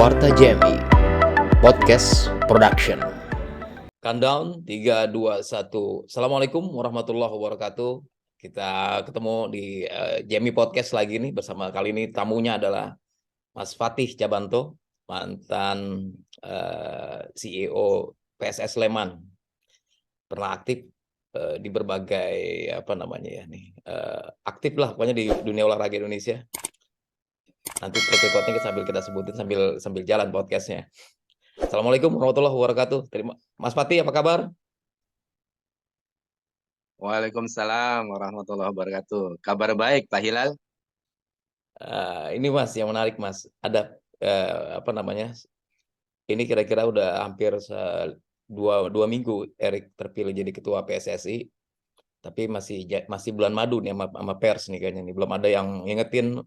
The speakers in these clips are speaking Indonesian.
Warta Jamie Podcast Production. Countdown 3, 2, 1. Assalamualaikum warahmatullahi wabarakatuh. Kita ketemu di Jamie Podcast lagi nih, bersama kali ini tamunya adalah Mas Fatih Cabanto, mantan CEO PSS Sleman. Pernah aktif di berbagai aktif lah pokoknya di dunia olahraga Indonesia. Nanti track recordnya sambil kita sebutin sambil jalan podcastnya. Assalamualaikum warahmatullahi wabarakatuh. Mas Fatih, apa kabar? Waalaikumsalam warahmatullahi wabarakatuh. Kabar baik, Pak Hilal? Ini Mas, yang menarik Mas. Ada ini kira-kira udah hampir dua minggu Erik terpilih jadi ketua PSSI, tapi masih bulan madu nih sama pers nih kayaknya nih. Belum ada yang ngingetin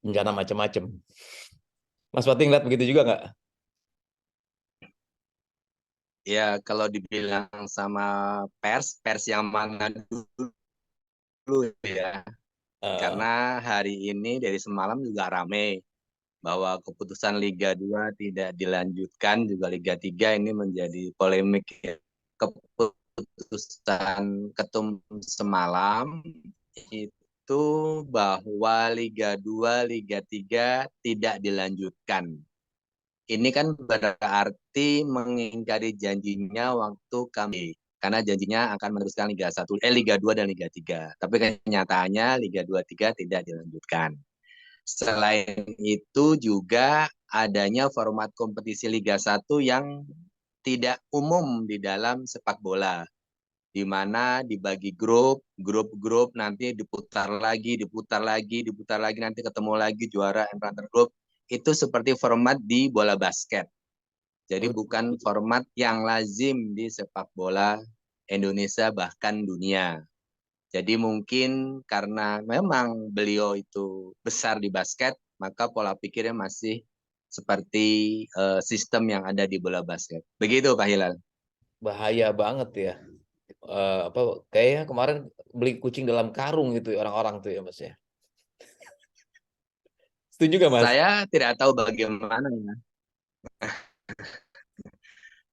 bencana macam-macam. Mas Fatih ngeliat begitu juga nggak? Ya, kalau dibilang sama pers yang mana dulu ya. Uh, Karena hari ini dari semalam juga rame bahwa keputusan Liga 2 tidak dilanjutkan, juga Liga 3 ini menjadi polemik ya. Keputusan ketum semalam itu bahwa Liga 2, Liga 3 tidak dilanjutkan. Ini kan berarti mengingkari janjinya waktu kami, karena janjinya akan meneruskan Liga 2 dan Liga 3. Tapi kenyataannya Liga 2 3 tidak dilanjutkan. Selain itu juga adanya format kompetisi Liga 1 yang tidak umum di dalam sepak bola, di mana dibagi grup nanti diputar lagi, nanti ketemu lagi juara antar grup. Itu seperti format di bola basket. Jadi bukan format yang lazim di sepak bola Indonesia bahkan dunia. Jadi mungkin karena memang beliau itu besar di basket, maka pola pikirnya masih seperti sistem yang ada di bola basket. Begitu Pak Hilal. Bahaya banget ya. Kayaknya kemarin beli kucing dalam karung gitu ya, orang-orang tuh ya Mas ya. Setuju gak Mas? Saya tidak tahu bagaimana ya.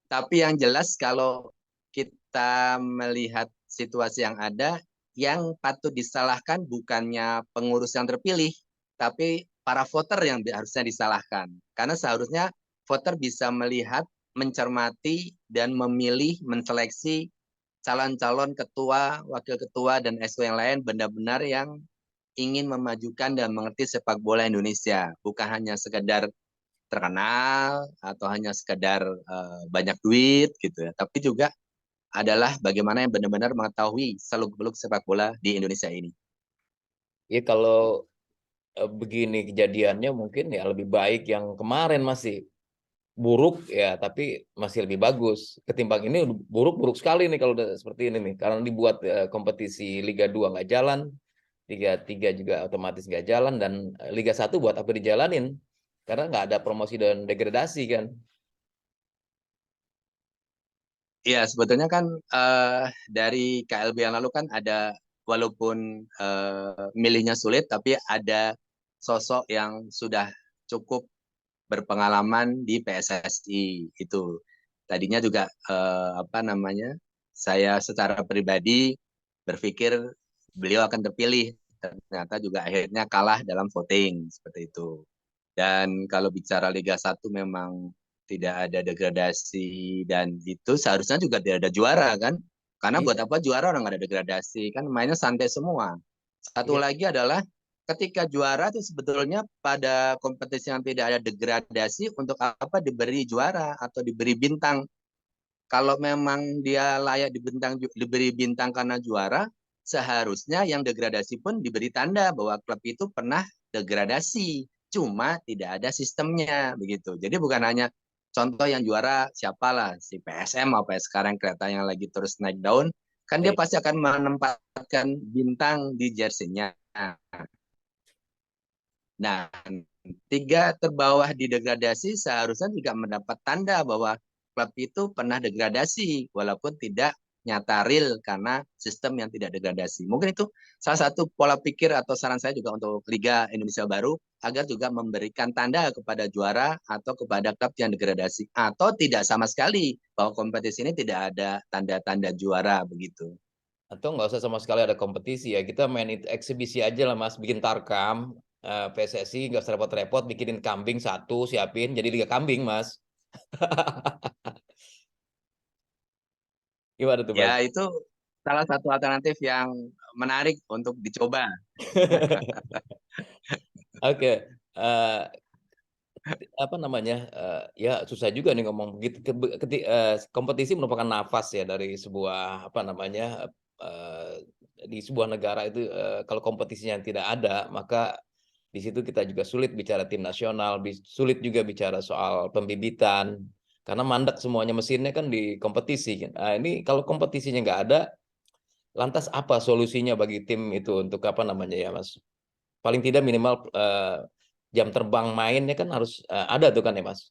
Tapi yang jelas kalau kita melihat situasi yang ada, yang patut disalahkan bukannya pengurus yang terpilih, tapi para voter yang harusnya disalahkan. Karena seharusnya voter bisa melihat, mencermati, dan memilih, menseleksi calon-calon ketua, wakil ketua, dan exco yang lain benar-benar yang ingin memajukan dan mengerti sepak bola Indonesia. Bukan hanya sekedar terkenal atau hanya sekedar banyak duit gitu ya, tapi juga adalah bagaimana yang benar-benar mengetahui seluk-beluk sepak bola di Indonesia ini. Ya kalau begini kejadiannya mungkin ya lebih baik yang kemarin, masih buruk ya tapi masih lebih bagus ketimbang ini. Buruk sekali nih kalau udah seperti ini nih, karena dibuat kompetisi Liga 2 nggak jalan, Liga 3 juga otomatis nggak jalan, dan Liga 1 buat apa dijalanin karena nggak ada promosi dan degradasi kan. Iya, sebetulnya kan dari KLB yang lalu kan ada, walaupun milihnya sulit, tapi ada sosok yang sudah cukup berpengalaman di PSSI itu. Tadinya juga saya secara pribadi berpikir beliau akan terpilih, ternyata juga akhirnya kalah dalam voting seperti itu. Dan kalau bicara Liga 1 memang tidak ada degradasi, dan itu seharusnya juga tidak ada juara kan? Karena buat Iya, apa juara orang nggak ada degradasi, kan mainnya santai semua. Satu iya. lagi adalah ketika juara itu sebetulnya pada kompetisi yang tidak ada degradasi, untuk apa diberi juara atau diberi bintang? Kalau memang dia layak diberi bintang karena juara, seharusnya yang degradasi pun diberi tanda bahwa klub itu pernah degradasi, cuma tidak ada sistemnya begitu. Jadi bukan hanya contoh yang juara siapalah si PSM apa ya sekarang kereta yang lagi terus naik daun, kan dia Iya. pasti akan menempatkan bintang di jersinya. Nah, tiga terbawah di degradasi seharusnya juga mendapat tanda bahwa klub itu pernah degradasi walaupun tidak nyata real karena sistem yang tidak degradasi. Mungkin itu salah satu pola pikir atau saran saya juga untuk Liga Indonesia Baru agar juga memberikan tanda kepada juara atau kepada klub yang degradasi atau tidak sama sekali bahwa kompetisi ini tidak ada tanda-tanda juara begitu. Atau nggak usah sama sekali ada kompetisi ya, kita main eksibisi aja lah Mas, bikin tarkam, PSSI nggak usah repot-repot bikinin kambing satu, siapin jadi Liga Kambing Mas. Gimana tuh Mas? Ya, itu salah satu alternatif yang menarik untuk dicoba. Oke, eh, apa namanya, ya susah juga nih ngomong begitu. Kompetisi merupakan nafas ya dari sebuah apa namanya, di sebuah negara itu, kalau kompetisinya tidak ada, maka di situ kita juga sulit bicara tim nasional, sulit juga bicara soal pembibitan, karena mandek semuanya mesinnya kan di kompetisi kan. Ini kalau kompetisinya nggak ada, lantas apa solusinya bagi tim itu untuk apa namanya ya Mas? Paling tidak minimal, jam terbang mainnya kan harus, ada tuh kan ya, Mas?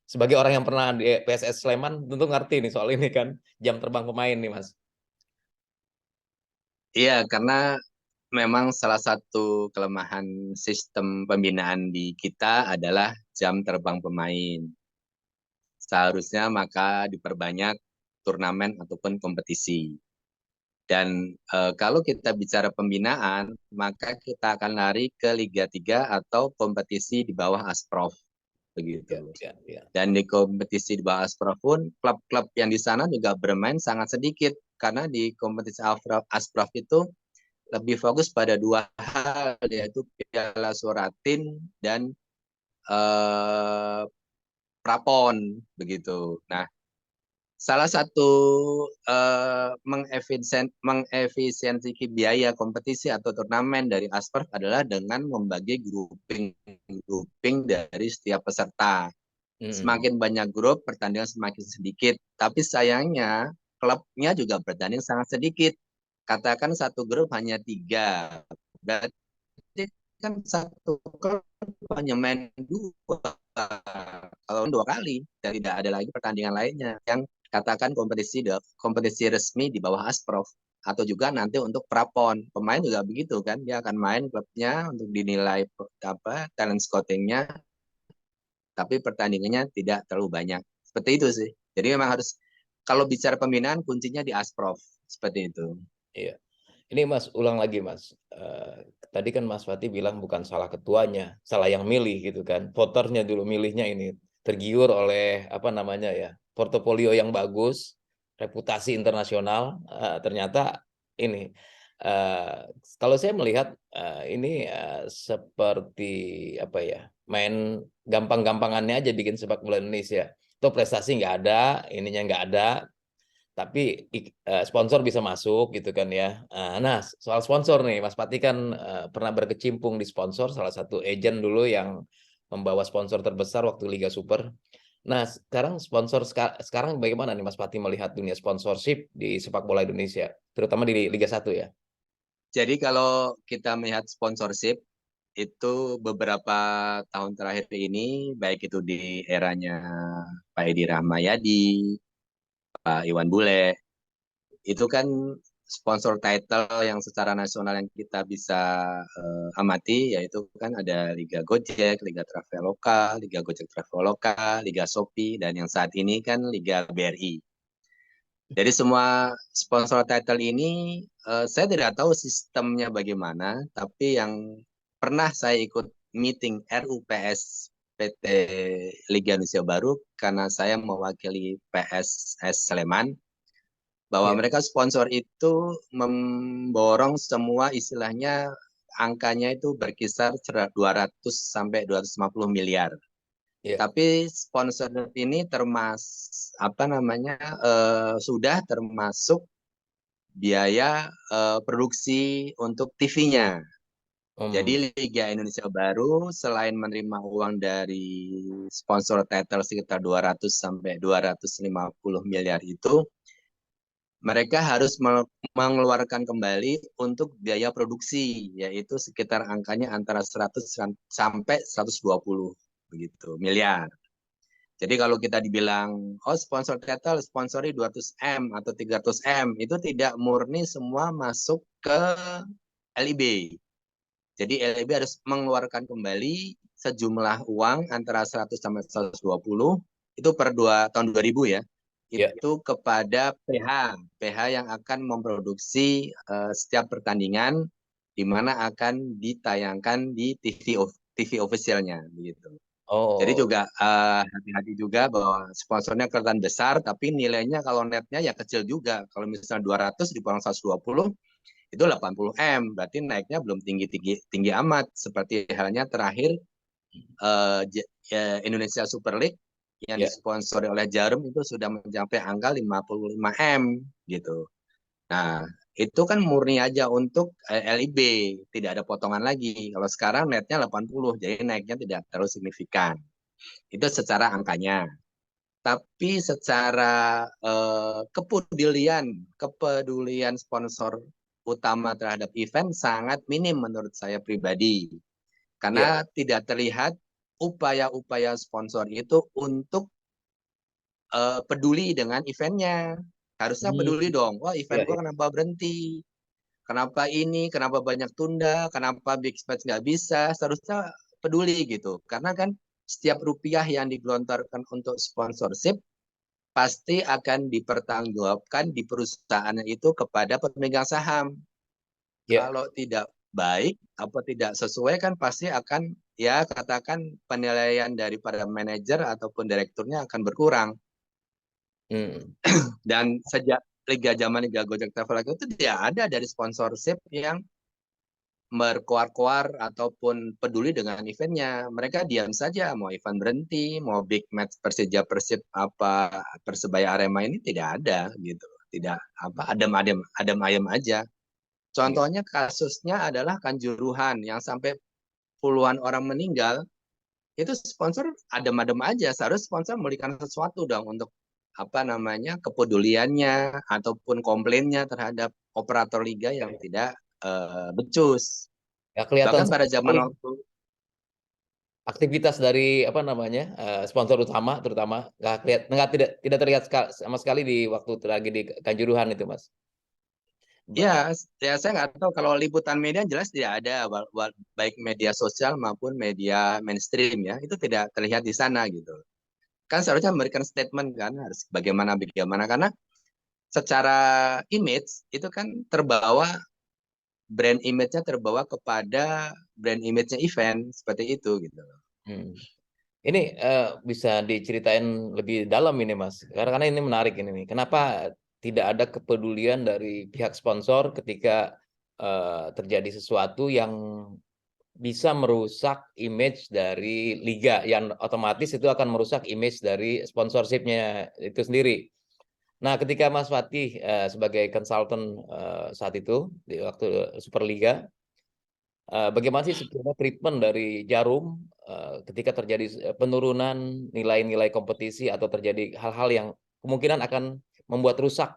Sebagai orang yang pernah di PSS Sleman tentu ngerti nih soal ini kan, jam terbang pemain nih, Mas. Iya, karena memang salah satu kelemahan sistem pembinaan di kita adalah jam terbang pemain. Seharusnya maka diperbanyak turnamen ataupun kompetisi. Dan kalau kita bicara pembinaan, maka kita akan lari ke Liga 3 atau kompetisi di bawah Asprof Ya, begitu. ya, ya. Dan di kompetisi di bawah Asprof pun klub-klub yang di sana juga bermain sangat sedikit karena di kompetisi Asprof itu lebih fokus pada dua hal yaitu Piala Suratin dan eh, Prapon begitu. Nah, salah satu mengefisiensi biaya kompetisi atau turnamen dari Asper adalah dengan membagi grouping dari setiap peserta. Mhm. Semakin banyak grup, pertandingan semakin sedikit. Tapi sayangnya, klubnya juga bertanding sangat sedikit. Katakan satu grup hanya 3. Berarti kan satu klub hanya main 2. Kalau 2 kali, dan tidak ada lagi pertandingan lainnya. Yang katakan kompetisi resmi di bawah Asprof atau juga nanti untuk prapon pemain juga begitu kan, dia akan main klubnya untuk dinilai apa talent scoutingnya, tapi pertandingannya tidak terlalu banyak seperti itu sih. Jadi memang harus, kalau bicara pembinaan kuncinya di Asprof seperti itu. Iya. Ini Mas, ulang lagi Mas, tadi kan Mas Fatih bilang bukan salah ketuanya, salah yang milih gitu kan, voternya dulu milihnya ini, tergiur oleh apa namanya ya, portofolio yang bagus, reputasi internasional, ternyata ini, kalau saya melihat, ini, seperti apa ya, main gampang-gampangannya aja bikin sepak bola Indonesia. Toh prestasi nggak ada, ininya nggak ada, tapi sponsor bisa masuk gitu kan ya. Nah, soal sponsor nih, Mas Pati kan pernah berkecimpung di sponsor, salah satu agent dulu yang membawa sponsor terbesar waktu Liga Super. Nah, sekarang sponsor sekarang bagaimana nih Mas Pati melihat dunia sponsorship di sepak bola Indonesia, terutama di Liga 1 ya? Jadi kalau kita melihat sponsorship itu beberapa tahun terakhir ini, baik itu di eranya Pak Edi Rahmayadi, Pak Iwan Bule, itu kan sponsor title yang secara nasional yang kita bisa amati, yaitu kan ada Liga Gojek, Liga Traveloka, Liga Gojek Traveloka, Liga Shopee, dan yang saat ini kan Liga BRI. Jadi semua sponsor title ini, saya tidak tahu sistemnya bagaimana, tapi yang pernah saya ikut meeting RUPS PT Liga Indonesia Baru, karena saya mewakili PSS Sleman, bahwa Iya, mereka sponsor itu memborong semua istilahnya angkanya itu berkisar 200 sampai 250 miliar. iya. Tapi sponsor ini apa namanya sudah termasuk biaya produksi untuk TV-nya. Hmm, Jadi Liga Indonesia Baru selain menerima uang dari sponsor title sekitar 200 sampai 250 miliar itu, mereka harus mengeluarkan kembali untuk biaya produksi, yaitu sekitar angkanya antara 100 sampai 120 begitu miliar. Jadi kalau kita dibilang, oh sponsor title sponsori 200M atau 300M, itu tidak murni semua masuk ke LIB. Jadi LIB harus mengeluarkan kembali sejumlah uang antara 100 sampai 120 itu per tahun 2000 ya. Ya. Itu kepada PH yang akan memproduksi setiap pertandingan di mana akan ditayangkan di TV officialnya begitu. Jadi Oh, juga hati-hati juga bahwa sponsornya kelihatan besar tapi nilainya kalau netnya ya kecil juga. Kalau misalnya 200 dikurang 120 itu 80M, berarti naiknya belum tinggi amat seperti halnya terakhir Indonesia Super League yang ya. disponsori oleh Jarum itu sudah mencapai angka 55M gitu. Nah, itu kan murni aja untuk LIB, tidak ada potongan lagi. Kalau sekarang netnya 80, jadi naiknya tidak terlalu signifikan. Itu secara angkanya. Tapi secara kepedulian sponsor utama terhadap event sangat minim menurut saya pribadi. Ya. Karena tidak terlihat upaya-upaya sponsor itu untuk peduli dengan eventnya. Harusnya peduli Hmm. dong. Wah, event Ya, gua ya. kenapa berhenti? Kenapa ini? Kenapa banyak tunda? Kenapa big match nggak bisa? Seharusnya peduli gitu. Karena kan setiap rupiah yang digelontorkan untuk sponsorship pasti akan dipertanggungjawabkan di perusahaan itu kepada pemegang saham. Ya. Kalau tidak baik apa tidak sesuai kan pasti akan ya katakan penilaian daripada manajer ataupun direkturnya akan berkurang. Hmm. Dan sejak Liga Gojek Travel itu tidak ada dari sponsorship yang berkoar-koar ataupun peduli dengan eventnya. Mereka diam saja, mau event berhenti, mau big match Persija Persib apa Persebaya Arema ini tidak ada gitu. Tidak apa adem ayem aja. Ya. Contohnya kasusnya adalah Kanjuruhan yang sampai puluhan orang meninggal, itu sponsor adem-adem aja. Seharusnya sponsor memberikan sesuatu dong untuk apa namanya kepeduliannya ataupun komplainnya terhadap operator liga yang tidak becus. Ya, kelihatan Bahkan pada zaman sekali waktu aktivitas dari apa namanya sponsor utama terutama tidak terlihat sama sekali di waktu lagi di Kanjuruhan itu, Mas. ya, ya saya nggak tahu kalau liputan media jelas tidak ada baik media sosial maupun media mainstream ya itu tidak terlihat di sana gitu. Kan seharusnya memberikan statement kan harus bagaimana bagaimana karena secara image itu kan terbawa brand image-nya terbawa kepada brand image-nya event seperti itu gitu. Hmm. Ini bisa diceritain lebih dalam ini, Mas. Karena ini menarik ini nih. Kenapa tidak ada kepedulian dari pihak sponsor ketika terjadi sesuatu yang bisa merusak image dari liga, yang otomatis itu akan merusak image dari sponsorshipnya itu sendiri. Nah, ketika Mas Fatih sebagai konsultan saat itu di waktu Superliga, bagaimana sih sebetulnya treatment dari Jarum ketika terjadi penurunan nilai-nilai kompetisi atau terjadi hal-hal yang kemungkinan akan membuat rusak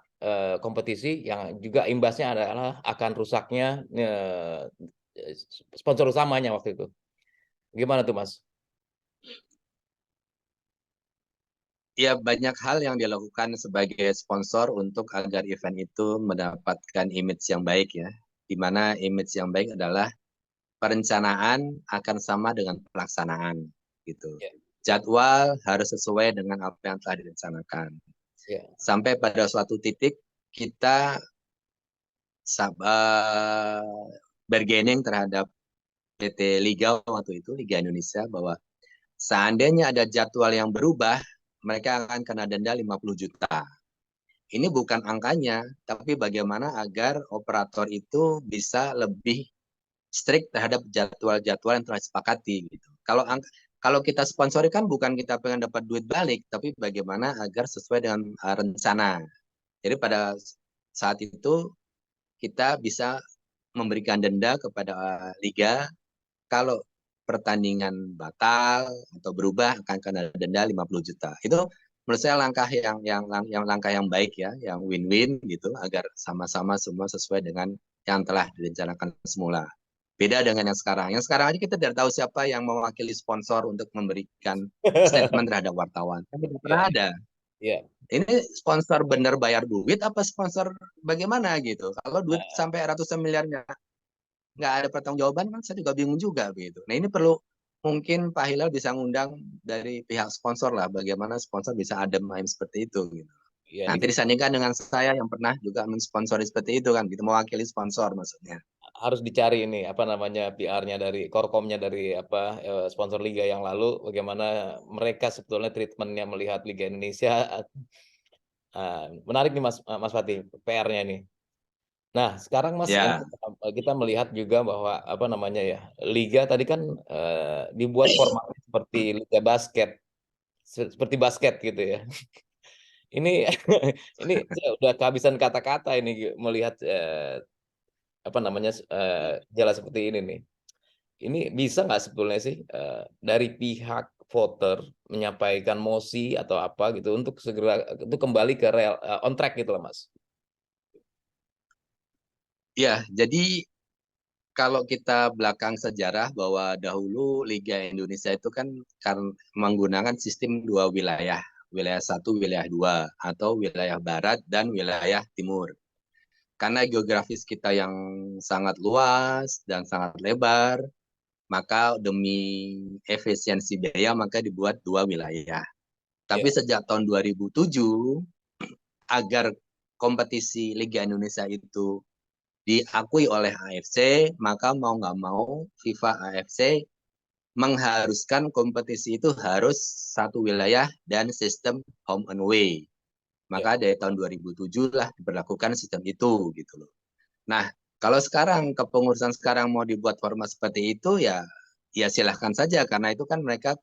kompetisi yang juga imbasnya adalah akan rusaknya sponsor utamanya waktu itu. Gimana tuh, Mas? Ya banyak hal yang dilakukan sebagai sponsor untuk agar event itu mendapatkan image yang baik ya. Di mana image yang baik adalah perencanaan akan sama dengan pelaksanaan gitu. Ya, Jadwal harus sesuai dengan apa yang telah direncanakan. ya, Sampai pada suatu titik kita bargaining terhadap PT Liga waktu itu, Liga Indonesia, bahwa seandainya ada jadwal yang berubah, mereka akan kena denda 50 juta. Ini bukan angkanya, tapi bagaimana agar operator itu bisa lebih strict terhadap jadwal-jadwal yang telah disepakati gitu. Kalau kita sponsori kan bukan kita pengen dapat duit balik, tapi bagaimana agar sesuai dengan rencana. Jadi pada saat itu kita bisa memberikan denda kepada liga kalau pertandingan batal atau berubah akan kena denda 50 juta. Itu menurut saya langkah yang langkah yang baik ya, yang win-win gitu agar sama-sama semua sesuai dengan yang telah direncanakan semula. Beda dengan yang sekarang. Yang sekarang aja kita tidak tahu siapa yang mewakili sponsor untuk memberikan statement terhadap wartawan. Kan tidak Iya, pernah ada. iya. Ini sponsor benar bayar duit apa sponsor bagaimana gitu. Kalau duit sampai ratusan miliarnya nggak ada pertanggungjawaban kan saya juga bingung juga begitu. Nah ini perlu mungkin Pak Hilal bisa ngundang dari pihak sponsor lah, bagaimana sponsor bisa adem ayem seperti itu gitu. Iya, ini Nanti disandingkan dengan saya yang pernah juga mensponsori seperti itu kan, gitu mewakili sponsor maksudnya. harus dicari ini apa namanya PR-nya dari Korkomnya dari apa sponsor liga yang lalu bagaimana mereka sebetulnya treatmentnya melihat Liga Indonesia. Menarik nih Mas Fatih PR-nya ini. Nah sekarang Mas ini Ya, kita melihat juga bahwa apa namanya ya liga tadi kan dibuat format seperti liga basket seperti basket gitu ya. Ini ini saya udah kehabisan kata-kata ini melihat apa namanya jelas seperti ini nih. Ini bisa nggak sebetulnya sih dari pihak voter menyampaikan mosi atau apa gitu untuk segera itu kembali ke real on track gitu loh Mas. ya. Jadi kalau kita belakang sejarah bahwa dahulu Liga Indonesia itu kan menggunakan sistem dua wilayah, wilayah satu, wilayah dua, atau wilayah barat dan wilayah timur. Karena geografis kita yang sangat luas dan sangat lebar, maka demi efisiensi biaya maka dibuat dua wilayah. Tapi Ya, sejak tahun 2007, agar kompetisi Liga Indonesia itu diakui oleh AFC, maka mau nggak mau FIFA AFC mengharuskan kompetisi itu harus satu wilayah dan sistem home and away. ya, Maka dari tahun 2007 lah diberlakukan sistem itu gitu loh. Nah, kalau sekarang kepengurusan sekarang mau dibuat format seperti itu ya ya silahkan saja karena itu kan mereka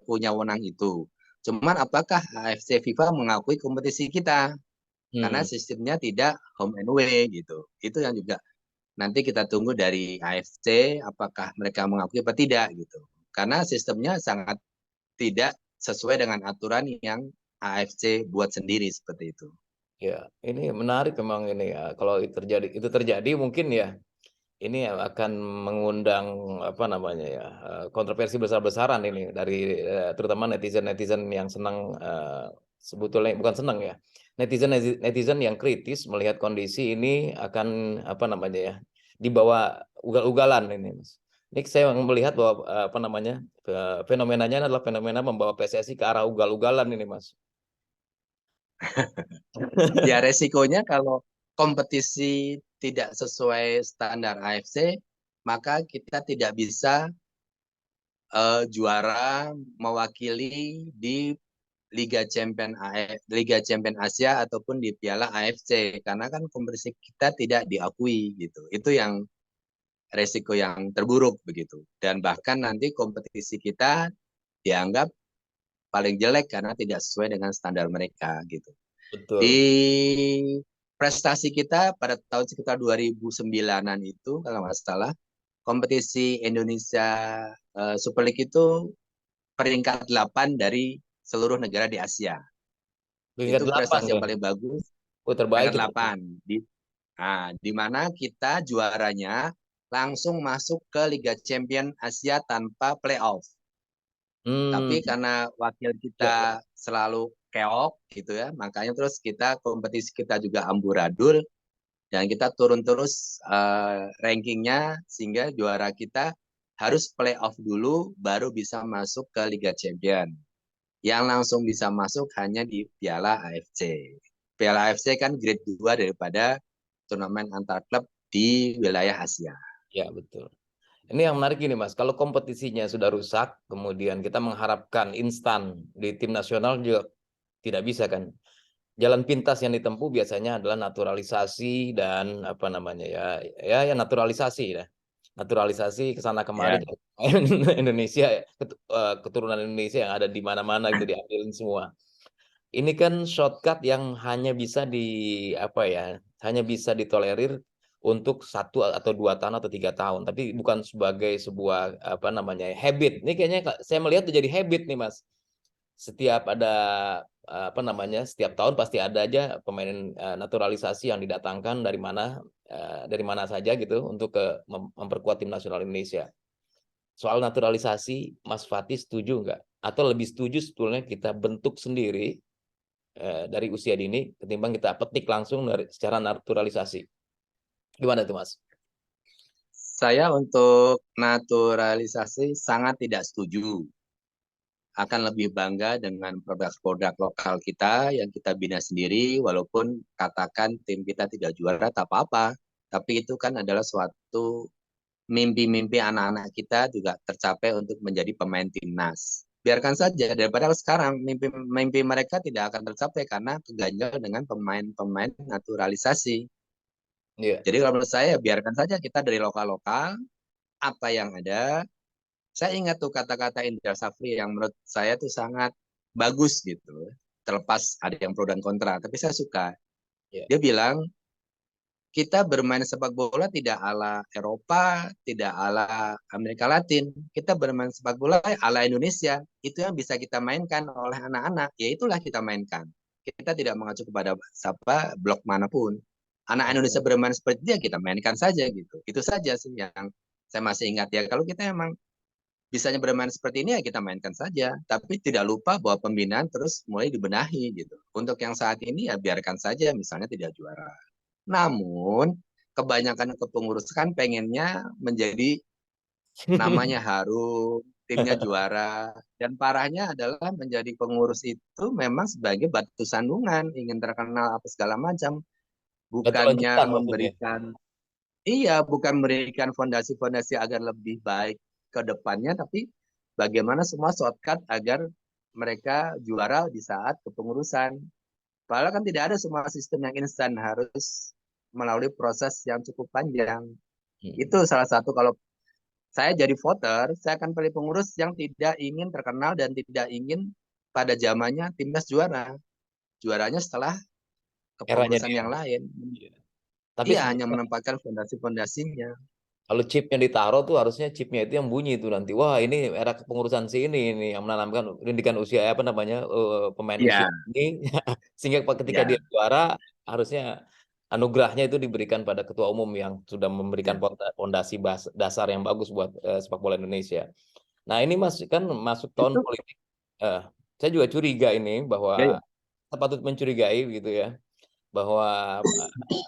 punya wewenang itu. Cuman apakah AFC FIFA mengakui kompetisi kita? Karena hmm, sistemnya tidak home and away gitu. Itu yang juga nanti kita tunggu dari AFC apakah mereka mengakui apa tidak gitu. Karena sistemnya sangat tidak sesuai dengan aturan yang AFC buat sendiri seperti itu. ya. Ini menarik memang ini ya. Kalau itu terjadi mungkin ya ini akan mengundang apa namanya ya kontroversi besar-besaran ini dari terutama netizen-netizen yang senang sebetulnya bukan senang ya netizen yang kritis melihat kondisi ini akan apa namanya ya dibawa ugal-ugalan ini Mas. Ini saya melihat bahwa apa namanya fenomenanya adalah fenomena membawa PSSI ke arah ugal-ugalan ini Mas. Ya resikonya kalau kompetisi tidak sesuai standar AFC, maka kita tidak bisa juara mewakili di Liga Champion Asia ataupun di Piala AFC karena kan kompetisi kita tidak diakui gitu. Itu yang resiko yang terburuk begitu. Dan bahkan nanti kompetisi kita dianggap paling jelek karena tidak sesuai dengan standar mereka gitu. Di Betul. prestasi kita pada tahun sekitar 2009-an itu kalau nggak salah kompetisi Indonesia Super League itu peringkat 8 dari seluruh negara di Asia. Peringkat Itu 8 prestasi yang ya. paling bagus, Oh, terbaik peringkat itu. 8. Di mana kita juaranya langsung masuk ke Liga Champion Asia tanpa playoff. Hmm, Tapi karena wakil ya, ya. kita selalu keok gitu ya, makanya terus kita kompetisi kita juga amburadul dan kita turun terus rankingnya sehingga juara kita harus playoff dulu baru bisa masuk ke Liga Champion. Yang langsung bisa masuk hanya di Piala AFC. Piala AFC kan grade 2 daripada turnamen antar klub di wilayah Asia. Ya, betul. Ini yang menarik gini, Mas. Kalau kompetisinya sudah rusak, kemudian kita mengharapkan instan di tim nasional juga tidak bisa kan. Jalan pintas yang ditempuh biasanya adalah naturalisasi dan apa namanya ya, ya naturalisasi ya. Naturalisasi ke sana kemari Ya, Indonesia, keturunan Indonesia yang ada di mana-mana gitu diambilin semua. Ini kan shortcut yang hanya bisa apa ya, hanya bisa ditolerir untuk 1 atau 2 tahun atau 3 tahun, tapi bukan sebagai sebuah apa namanya habit. Ini kayaknya saya melihat jadi habit nih Mas. Setiap ada apa namanya, setiap tahun pasti ada aja pemain naturalisasi yang didatangkan dari mana saja gitu untuk memperkuat tim nasional Indonesia. Soal naturalisasi, Mas Fatih setuju nggak? Atau lebih setuju sebetulnya kita bentuk sendiri dari usia dini ketimbang kita petik langsung secara naturalisasi? Gimana tuh Mas? Saya untuk naturalisasi sangat tidak setuju. Akan lebih bangga dengan produk-produk lokal kita yang kita bina sendiri, walaupun katakan tim kita tidak juara, tak apa-apa. Tapi itu kan adalah suatu mimpi-mimpi anak-anak kita juga tercapai untuk menjadi pemain timnas. Biarkan saja, daripada sekarang mimpi mereka tidak akan tercapai karena keganjal dengan pemain-pemain naturalisasi. Iya. Jadi kalau menurut saya, biarkan saja kita dari lokal-lokal, apa yang ada. Saya ingat tuh kata-kata Indra Safri yang menurut saya tuh sangat bagus gitu. Terlepas ada yang pro dan kontra, tapi saya suka. Iya. Dia bilang, kita bermain sepak bola tidak ala Eropa, tidak ala Amerika Latin. Kita bermain sepak bola ala Indonesia. Itu yang bisa kita mainkan oleh anak-anak. Ya itulah kita mainkan. Kita tidak mengacu kepada siapa blok manapun. Anak Indonesia bermain seperti dia, kita mainkan saja gitu. Itu saja sih yang saya masih ingat ya. Kalau kita emang bisanya bermain seperti ini ya kita mainkan saja. Tapi tidak lupa bahwa pembinaan terus mulai dibenahi gitu. Untuk yang saat ini ya biarkan saja misalnya tidak juara. Namun kebanyakan kepengurusan kan pengennya menjadi namanya harum, timnya juara. Dan parahnya adalah menjadi pengurus itu memang sebagai batu sandungan, ingin terkenal apa segala macam. Batu Bukannya loncatan maksudnya. memberikan, iya, bukan memberikan fondasi-fondasi agar lebih baik ke depannya, tapi bagaimana semua shortcut agar mereka juara di saat kepengurusan. Padahal kan tidak ada semua sistem yang instan, harus melalui proses yang cukup panjang. Hmm. Itu salah satu kalau saya jadi voter, saya akan pilih pengurus yang tidak ingin terkenal dan tidak ingin pada zamannya timnas juara. Juaranya setelah Eranya kepengurusan dia. yang lain. Iya. Tapi Iya, hanya sebenarnya menempatkan fondasi-fondasinya. kalau chipnya ditaruh tuh harusnya chipnya itu yang bunyi itu nanti. Wah ini era kepengurusan si ini yang menanamkan pendidikan usia apa namanya pemain usia Iya, ini sehingga ketika iya, dia juara harusnya anugerahnya itu diberikan pada ketua umum yang sudah memberikan iya. fondasi dasar yang bagus buat sepak bola Indonesia. Nah ini mas kan masuk tahun Itu, politik. Eh, saya juga curiga ini bahwa ya, ya. patut mencurigai gitu ya bahwa eh,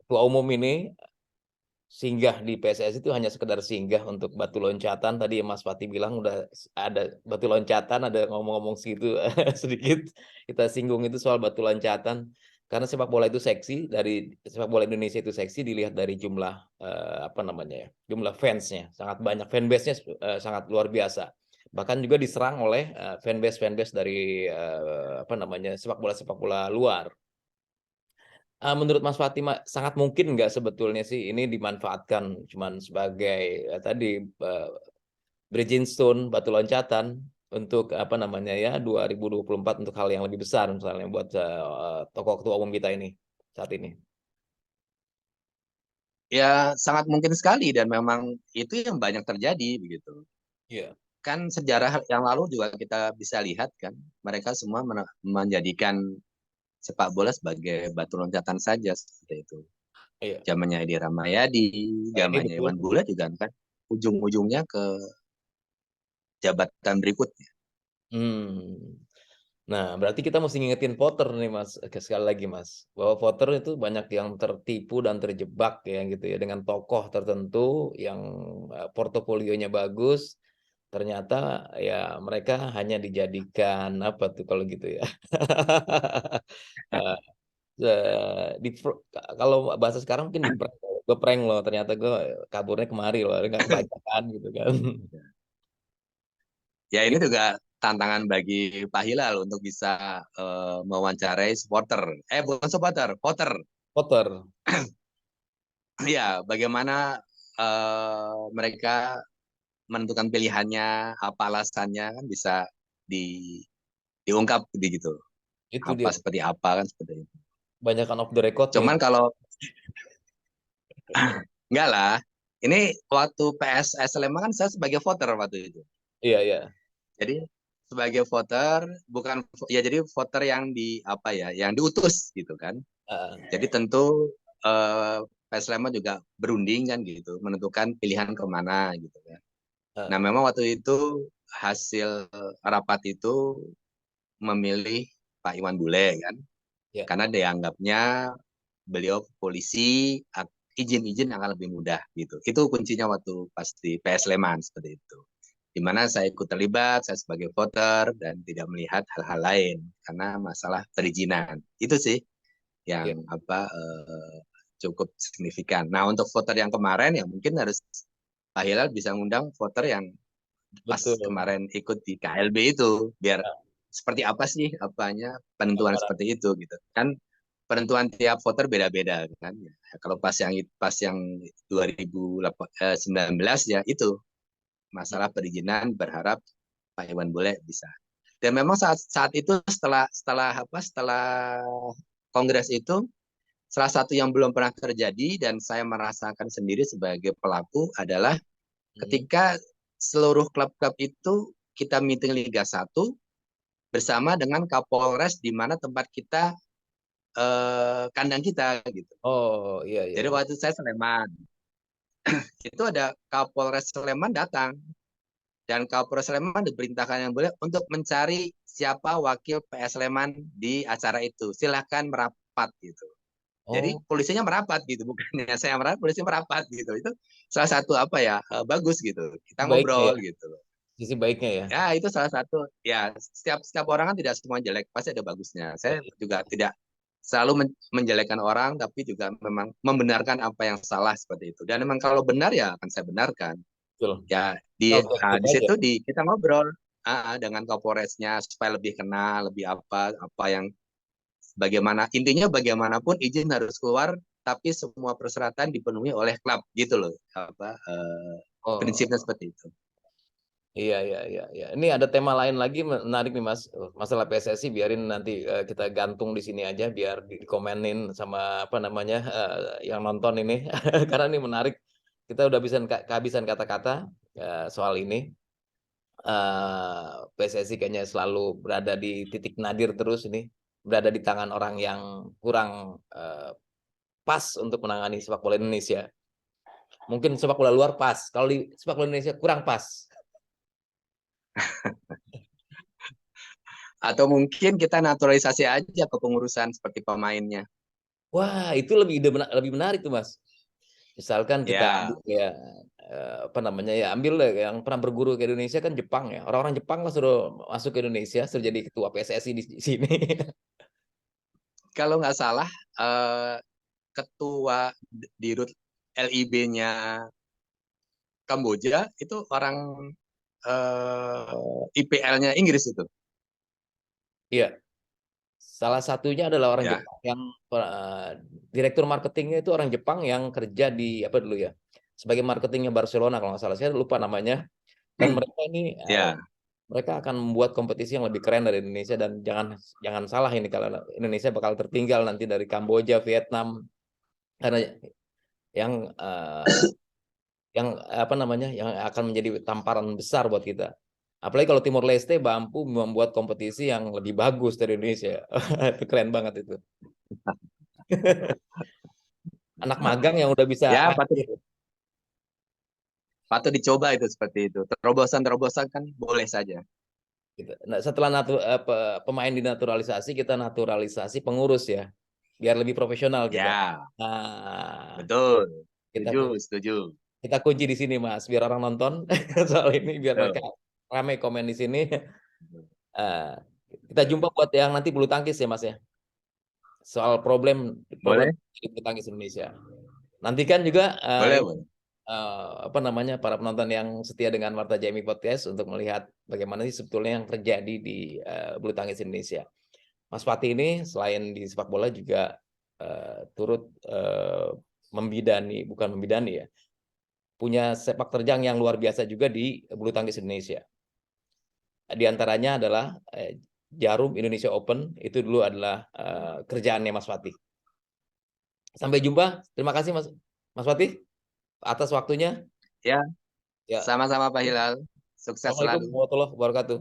ketua umum ini singgah di PSSI itu hanya sekedar singgah untuk batu loncatan. Tadi Mas Fatih bilang udah ada batu loncatan, ada ngomong-ngomong segitu sedikit kita singgung itu soal batu loncatan. Karena sepak bola itu seksi, dari sepak bola Indonesia itu seksi dilihat dari jumlah apa namanya ya, jumlah fansnya sangat banyak, fanbase-nya sangat luar biasa. Bahkan juga diserang oleh fanbase dari apa namanya sepak bola luar. Menurut Mas Fatima, sangat mungkin nggak sebetulnya sih ini dimanfaatkan cuman sebagai tadi eh, bridging stone, batu loncatan untuk apa namanya ya 2024 untuk hal yang lebih besar misalnya buat tokoh ketua umum kita ini saat ini. Ya, sangat mungkin sekali dan memang itu yang banyak terjadi begitu. Iya. Kan sejarah yang lalu juga kita bisa lihat kan, mereka semua menjadikan sepak bola sebagai batu loncatan saja seperti itu. Iya. Zamannya Edi Ramayadi, Nah, ini zamannya betul. Iwan Bule juga kan ujung-ujungnya ke jabatan berikutnya. Hmm. Nah, berarti kita mesti ngingetin voter nih, Mas. Sekali lagi, Mas, bahwa voter itu banyak yang tertipu dan terjebak ya gitu ya dengan tokoh tertentu yang portofolionya bagus, ternyata ya mereka hanya dijadikan apa tuh kalau gitu ya. Eh, di kalau bahasa sekarang mungkin di prank loh, ternyata gue kaburnya kemari loh, nggak kebacakan gitu kan. Ya ini Gitu, juga tantangan bagi Pak Hilal untuk bisa mewawancarai supporter. Bukan supporter, voter. voter. Ya, bagaimana mereka menentukan pilihannya, apa alasannya kan bisa di, diungkap gitu. Itu Apa dia seperti apa kan seperti itu. banyakkan off the recordnya Cuman itu. kalau enggak lah, ini waktu PSS Sleman kan saya sebagai voter waktu itu. Iya, iya. Jadi sebagai voter, bukan ya, jadi voter yang di apa ya, yang diutus gitu kan. Jadi tentu Pak Sleman juga berunding kan gitu, menentukan pilihan kemana gitu kan. Nah, memang waktu itu hasil rapat itu memilih Pak Iwan Bule kan, Ya, karena dianggapnya beliau polisi, izin-izin akan lebih mudah gitu. Itu kuncinya waktu pas di PS Sleman seperti itu. Di mana saya ikut terlibat, saya sebagai voter dan tidak melihat hal-hal lain karena masalah perizinan. Itu sih ya, yang cukup signifikan. Nah, untuk voter yang kemarin ya mungkin harus Pak Hilal bisa ngundang voter yang pas betul. kemarin ikut di KLB itu, biar Ya, seperti apa sih apanya penentuan gambaran. seperti itu gitu kan. Penentuan tiap voter beda-beda kan. Ya, kalau pas yang 2019 ya itu Hmm. masalah perizinan, berharap Pak Iwan Bule bisa. Dan memang saat saat itu setelah kongres itu, salah satu yang belum pernah terjadi dan saya merasakan sendiri sebagai pelaku adalah Hmm. ketika seluruh klub-klub itu kita meeting Liga 1 bersama dengan Kapolres di mana tempat kita kandang kita gitu. Oh, iya, iya, Jadi iya. waktu saya Sleman, itu ada Kapolres Sleman datang dan Kapolres Sleman diperintahkan yang boleh untuk mencari siapa wakil PS Sleman di acara itu. Silahkan merapat gitu. Jadi Oh, polisinya merapat gitu, bukannya saya merapat, polisi merapat gitu. Itu salah satu apa ya, bagus gitu. Kita baiknya ya, ngobrol gitu. sisi baiknya ya. Ya itu salah satu. Ya setiap setiap orang kan tidak semua jelek, pasti ada bagusnya. Ya, Saya ya, juga tidak selalu menjelekkan orang, tapi juga memang membenarkan apa yang salah seperti itu. Dan memang kalau benar ya akan saya benarkan. betul. Ya Kita objektif di aja. situ kita ngobrol dengan Kapolresnya supaya lebih kenal, lebih apa yang bagaimana, intinya bagaimanapun izin harus keluar, tapi semua persyaratan dipenuhi oleh klub gitu loh, prinsipnya Oh, seperti itu. iya, iya, iya, iya. Ini ada tema lain lagi menarik nih Mas, masalah PSSI. Biarin nanti kita gantung di sini aja, biar dikomenin sama apa namanya yang nonton ini, karena ini menarik. Kita udah bisa kehabisan kata-kata soal ini. PSSI kayaknya selalu berada di titik nadir terus ini, berada di tangan orang yang kurang pas untuk menangani sepak bola Indonesia. Mungkin sepak bola luar pas, kalau di sepak bola Indonesia kurang pas. Atau mungkin kita naturalisasi aja kepengurusan seperti pemainnya. Wah, itu lebih menarik tuh Mas. Misalkan kita Ya, ambil ya apa namanya ya, ambil deh yang pernah berguru ke Indonesia kan Jepang ya. Orang-orang Jepang lah suruh masuk ke Indonesia, suruh jadi ketua PSSI di sini. kalau nggak salah ketua di RUT LIB-nya Kamboja itu orang IPL-nya Inggris itu. Iya, salah satunya adalah orang Ya. Jepang yang direktur marketingnya itu orang Jepang yang kerja di apa dulu ya, sebagai marketingnya Barcelona kalau nggak salah. Saya lupa namanya. Dan mereka ini Ya. mereka akan membuat kompetisi yang lebih keren dari Indonesia, dan jangan jangan salah ini kalau Indonesia bakal tertinggal nanti dari Kamboja, Vietnam, karena yang yang apa namanya yang akan menjadi tamparan besar buat kita. Apalagi kalau Timor Leste mampu membuat kompetisi yang lebih bagus dari Indonesia. Itu keren banget itu. Anak magang yang udah bisa Ya, patut parkir. patut dicoba itu seperti itu. Terobosan-terobosan kan boleh saja. Gitu. Nah, setelah pemain dinaturalisasi, kita naturalisasi pengurus ya, biar lebih profesional kita. Ya, Nah, betul. kita Setuju, setuju. kita kunci di sini Mas, biar orang nonton soal ini, biar mereka Betul. ramai komen di sini. Eh, kita jumpa buat yang nanti bulu tangkis ya Mas ya, soal problem problem Boleh? di bulu tangkis Indonesia. Nantikan juga Boleh, boleh. apa namanya para penonton yang setia dengan Marta Jamie Podcast untuk melihat bagaimana sih sebetulnya yang terjadi di bulu tangkis Indonesia. Mas Fatih ini selain di sepak bola juga turut membidani, bukan membidani ya, punya sepak terjang yang luar biasa juga di bulu tangkis Indonesia. Di antaranya adalah Jarum Indonesia Open, itu dulu adalah kerjaannya Mas Fatih. Sampai jumpa. Terima kasih Mas Fatih atas waktunya. Ya, Ya. sama-sama Pak Hilal. Sukses Assalamualaikum selalu. warahmatullahi wabarakatuh.